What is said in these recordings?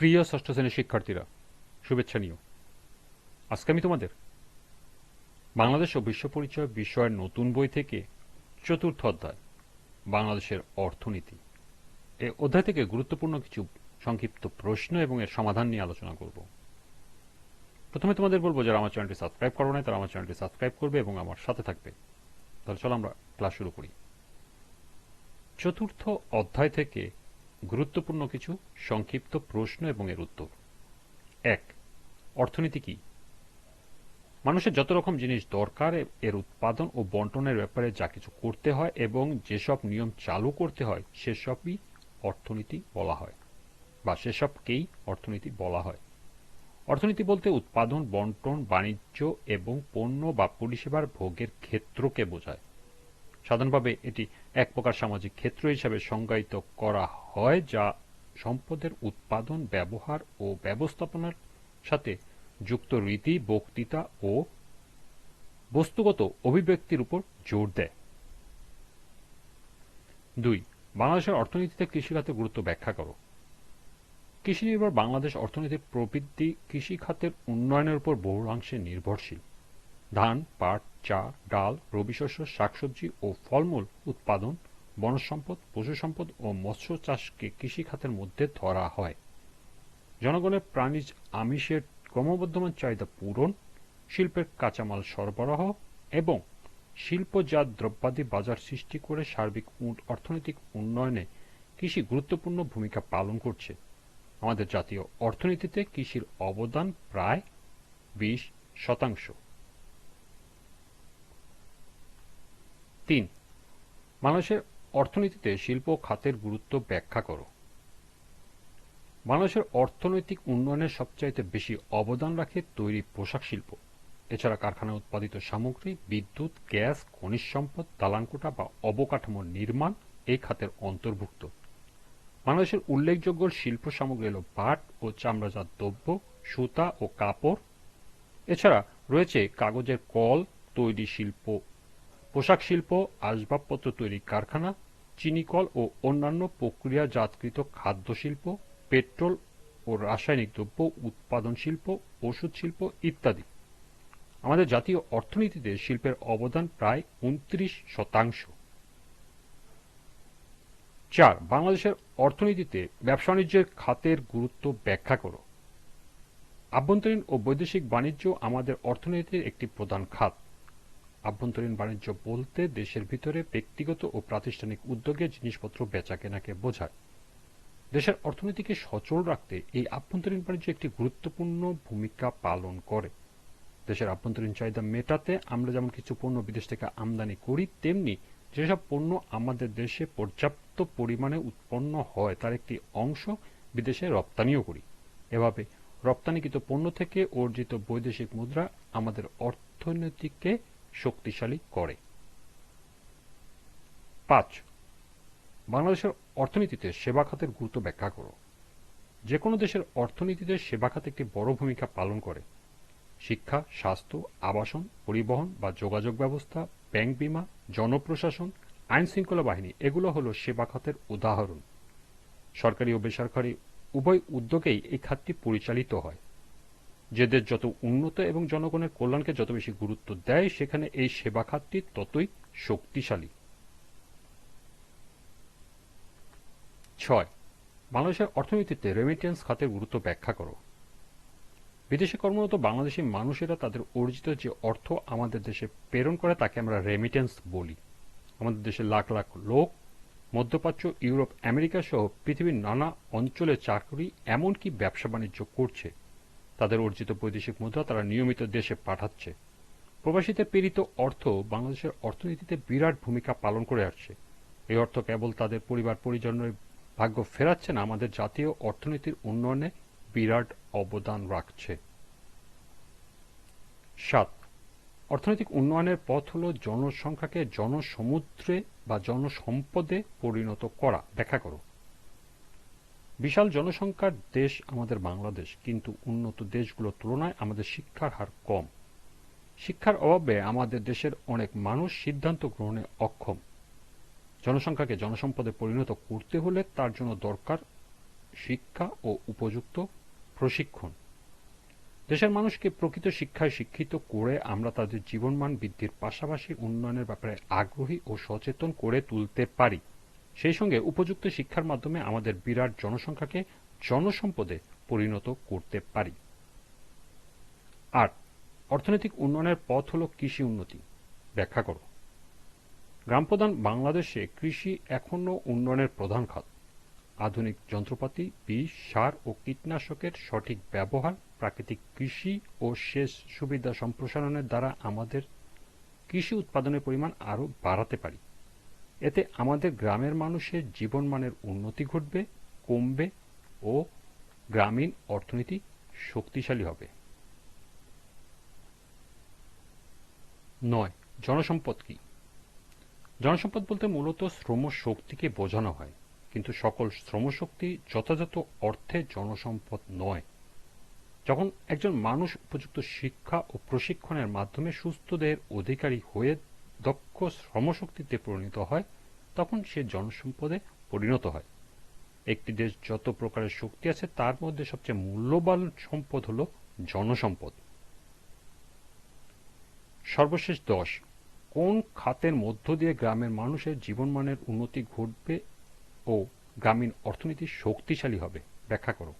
প্রিয় ষষ্ঠ শ্রেণীর শিক্ষার্থীরা, শুভেচ্ছা নিও। আজকে আমি তোমাদের বাংলাদেশ ও বিশ্ব পরিচয় বিষয়ের নতুন বই থেকে চতুর্থ অধ্যায় বাংলাদেশের অর্থনীতি এই অধ্যায় থেকে গুরুত্বপূর্ণ কিছু সংক্ষিপ্ত প্রশ্ন এবং এর সমাধান নিয়ে আলোচনা করব। প্রথমে তোমাদের বলবো, যারা আমার চ্যানেলটি সাবস্ক্রাইব করো নাই তারা আমার চ্যানেলটি সাবস্ক্রাইব করবে এবং আমার সাথে থাকবে। তাহলে চলো আমরা ক্লাস শুরু করি। চতুর্থ অধ্যায় থেকে গুরুত্বপূর্ণ কিছু সংক্ষিপ্ত প্রশ্ন এবং এর উত্তর। ১. অর্থনীতি কি? মানুষের যত রকম জিনিস দরকার এর উৎপাদন ও বন্টনের ব্যাপারে যা কিছু করতে হয় এবং যেসব নিয়ম চালু করতে হয় সেসবই অর্থনীতি বলা হয়, বা সেসবকেই অর্থনীতি বলা হয়। অর্থনীতি বলতে উৎপাদন, বন্টন, বাণিজ্য এবং পণ্য বা পরিষেবার ভোগের ক্ষেত্রকে বোঝায়। সাধারণভাবে এটি এক প্রকার সামাজিক ক্ষেত্র হিসাবে সংজ্ঞায়িত করা হয়, যা সম্পদের উৎপাদন, ব্যবহার ও ব্যবস্থাপনার সাথে যুক্ত রীতি, বক্তৃতা ও বস্তুগত অভিব্যক্তির উপর জোর দেয়। ২. বাংলাদেশের অর্থনীতিতে কৃষিখাতের গুরুত্ব ব্যাখ্যা করো। কৃষি নির্ভর বাংলাদেশ অর্থনীতির প্রবৃদ্ধি কৃষিখাতের উন্নয়নের উপর বহুলাংশে নির্ভরশীল। ধান, পাট, চা, ডাল, রবি শস্য, শাকসবজি ও ফলমূল উৎপাদন, বনজ সম্পদ, পশু সম্পদ ও মৎস্য চাষকে কৃষিখাতের মধ্যে ধরা হয়। জনগণের প্রাণীজ আমিষের ক্রমবর্ধমান চাহিদা পূরণ, শিল্পের কাঁচামাল সরবরাহ এবং শিল্পজাত দ্রব্যাদি বাজার সৃষ্টি করে সার্বিক অর্থনৈতিক উন্নয়নে কৃষি গুরুত্বপূর্ণ ভূমিকা পালন করছে। আমাদের জাতীয় অর্থনীতিতে কৃষির অবদান প্রায় 20%। ৩. বাংলাদেশের অর্থনীতিতে শিল্প খাতের গুরুত্ব ব্যাখ্যা করো। বাংলাদেশের অর্থনৈতিক উন্নয়নের সবচাইতে বেশি অবদান রাখে তৈরি পোশাক শিল্প। এছাড়া কারখানায় উৎপাদিত সামগ্রী, বিদ্যুৎ, গ্যাস, খনিজ সম্পদ, দালানকোঠা বা অবকাঠামোর নির্মাণ এই খাতের অন্তর্ভুক্ত। বাংলাদেশের উল্লেখযোগ্য শিল্প সামগ্রী হল পাট ও চামড়াজাত দ্রব্য, সুতা ও কাপড়। এছাড়া রয়েছে কাগজের কল তৈরি শিল্প, পোশাক শিল্প, আসবাবপত্র তৈরি কারখানা, চিনিকল ও অন্যান্য প্রক্রিয়াজাতকৃত খাদ্য শিল্প, পেট্রোল ও রাসায়নিক দ্রব্য উৎপাদন শিল্প, ওষুধ শিল্প ইত্যাদি। আমাদের জাতীয় অর্থনীতিতে শিল্পের অবদান প্রায় 29%। ৪. বাংলাদেশের অর্থনীতিতে ব্যবসা বাণিজ্যের খাতের গুরুত্ব ব্যাখ্যা করো। আভ্যন্তরীণ ও বৈদেশিক বাণিজ্য আমাদের অর্থনীতির একটি প্রধান খাত। আভ্যন্তরীণ বাণিজ্য বলতে দেশের ভিতরে ব্যক্তিগত ও প্রাতিষ্ঠানিক উদ্যোগে জিনিসপত্র বেচাকেনাকে বোঝায়। দেশের অর্থনীতিকে সচল রাখতে এই আভ্যন্তরীণ বাণিজ্য একটি গুরুত্বপূর্ণ ভূমিকা পালন করে। দেশের আভ্যন্তরীণ চাহিদা মেটাতে আমরা যেমন কিছু পণ্য বিদেশ থেকে আমদানি করি, তেমনি যেসব পণ্য আমাদের দেশে পর্যাপ্ত পরিমাণে উৎপন্ন হয় তার একটি অংশ বিদেশে রপ্তানিও করি। এভাবে রপ্তানিকৃত পণ্য থেকে অর্জিত বৈদেশিক মুদ্রা আমাদের অর্থনীতিকে শক্তিশালী করে। ৫. বাংলাদেশের অর্থনীতিতে সেবা খাতের গুরুত্ব ব্যাখ্যা করো। যে কোনো দেশের অর্থনীতিতে সেবা খাত একটি বড় ভূমিকা পালন করে। শিক্ষা, স্বাস্থ্য, আবাসন, পরিবহন বা যোগাযোগ ব্যবস্থা, ব্যাংক, বীমা, জনপ্রশাসন, আইন শৃঙ্খলা বাহিনী এগুলো হলো সেবা খাতের উদাহরণ। সরকারি ও বেসরকারি উভয় উদ্যোগেই এই খাতটি পরিচালিত হয়। যে দেশ যত উন্নত এবং জনগণের কল্যাণকে যত বেশি গুরুত্ব দেয়, সেখানে এই সেবা খাতটি ততই শক্তিশালী। ৬. বাংলাদেশের অর্থনীতিতে রেমিটেন্স খাতের গুরুত্ব ব্যাখ্যা করো। বিদেশে কর্মরত বাংলাদেশি মানুষেরা তাদের অর্জিত যে অর্থ আমাদের দেশে প্রেরণ করে তাকে আমরা রেমিটেন্স বলি। আমাদের দেশে লাখ লাখ লোক মধ্যপ্রাচ্য, ইউরোপ, আমেরিকা সহ পৃথিবীর নানা অঞ্চলে চাকরি এমনকি ব্যবসা বাণিজ্য করছে। তাদের অর্জিত বৈদেশিক মুদ্রা তারা নিয়মিত দেশে পাঠাচ্ছে। প্রবাসীদের প্রেরিত অর্থ বাংলাদেশের অর্থনীতিতে বিরাট ভূমিকা পালন করে আসছে। এই অর্থ কেবল তাদের পরিবার পরিজনের ভাগ্য ফেরাচ্ছে না, আমাদের জাতীয় অর্থনীতির উন্নয়নে বিরাট অবদান রাখছে। ৭. অর্থনৈতিক উন্নয়নের পথ হল জনসংখ্যাকে জনসমুদ্রে বা জনসম্পদে পরিণত করা। ব্যাখ্যা করো। বিশাল জনসংখ্যার দেশ আমাদের বাংলাদেশ, কিন্তু উন্নত দেশগুলোর তুলনায় আমাদের শিক্ষার হার কম। শিক্ষার অভাবে আমাদের দেশের অনেক মানুষ সিদ্ধান্ত গ্রহণে অক্ষম। জনসংখ্যাকে জনসম্পদে পরিণত করতে হলে তার জন্য দরকার শিক্ষা ও উপযুক্ত প্রশিক্ষণ। দেশের মানুষকে প্রকৃত শিক্ষায় শিক্ষিত করে আমরা তাদের জীবনমান বৃদ্ধির পাশাপাশি উন্নয়নের ব্যাপারে আগ্রহী ও সচেতন করে তুলতে পারি। সেই সঙ্গে উপযুক্ত শিক্ষার মাধ্যমে আমাদের বিরাট জনসংখ্যাকে জনসম্পদে পরিণত করতে পারি। ৮. অর্থনৈতিক উন্নয়নের পথ হল কৃষি উন্নতি। ব্যাখ্যা করো। গ্রামপ্রধান বাংলাদেশে কৃষি এখনও উন্নয়নের প্রধান খাত। আধুনিক যন্ত্রপাতি, বীজ, সার ও কীটনাশকের সঠিক ব্যবহার, প্রাকৃতিক কৃষি ও সেচ সুবিধা সম্প্রসারণের দ্বারা আমাদের কৃষি উৎপাদনের পরিমাণ আরও বাড়াতে পারি। এতে আমাদের গ্রামের মানুষের জীবনমানের উন্নতি ঘটবে, কমবে ও গ্রামীণ অর্থনীতি শক্তিশালী হবে। ৯. জনসম্পদ কি? জনসম্পদ বলতে মূলত শ্রমশক্তিকে বোঝানো হয়, কিন্তু সকল শ্রমশক্তি যথাযথ অর্থে জনসম্পদ নয়। যখন একজন মানুষ উপযুক্ত শিক্ষা ও প্রশিক্ষণের মাধ্যমে সুস্থ দেহের অধিকারী হয়ে দক্ষ শ্রমশক্তিতে পরিণত হয়, তখন সে জনসম্পদে পরিণত হয়। একটি দেশ যত প্রকারের শক্তি আছে তার মধ্যে সবচেয়ে মূল্যবান সম্পদ হল জনসম্পদ। সর্বশেষ ১০. কোন খাতের মধ্য দিয়ে গ্রামের মানুষের জীবনমানের উন্নতি ঘটবে ও গ্রামীণ অর্থনীতি শক্তিশালী হবে? ব্যাখ্যা করো।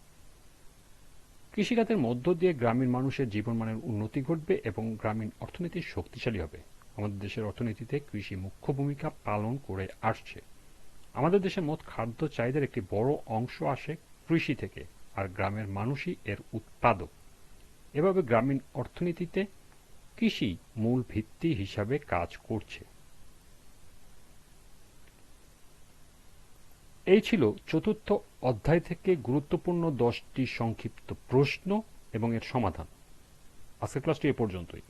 কৃষিখাতের মধ্য দিয়ে গ্রামীণ মানুষের জীবনমানের উন্নতি ঘটবে এবং গ্রামীণ অর্থনীতি শক্তিশালী হবে। আমাদের দেশের অর্থনীতিতে কৃষি মুখ্য ভূমিকা পালন করে আসছে। আমাদের দেশের মোট খাদ্য চাহিদার একটি বড় অংশ আসে কৃষি থেকে, আর গ্রামের মানুষই এর উৎপাদক। এভাবে গ্রামীণ অর্থনীতিতে কৃষি মূল ভিত্তি হিসাবে কাজ করছে। এই ছিল চতুর্থ অধ্যায় থেকে গুরুত্বপূর্ণ 10টি সংক্ষিপ্ত প্রশ্ন এবং এর সমাধান। আজকের ক্লাসটি এ পর্যন্তই।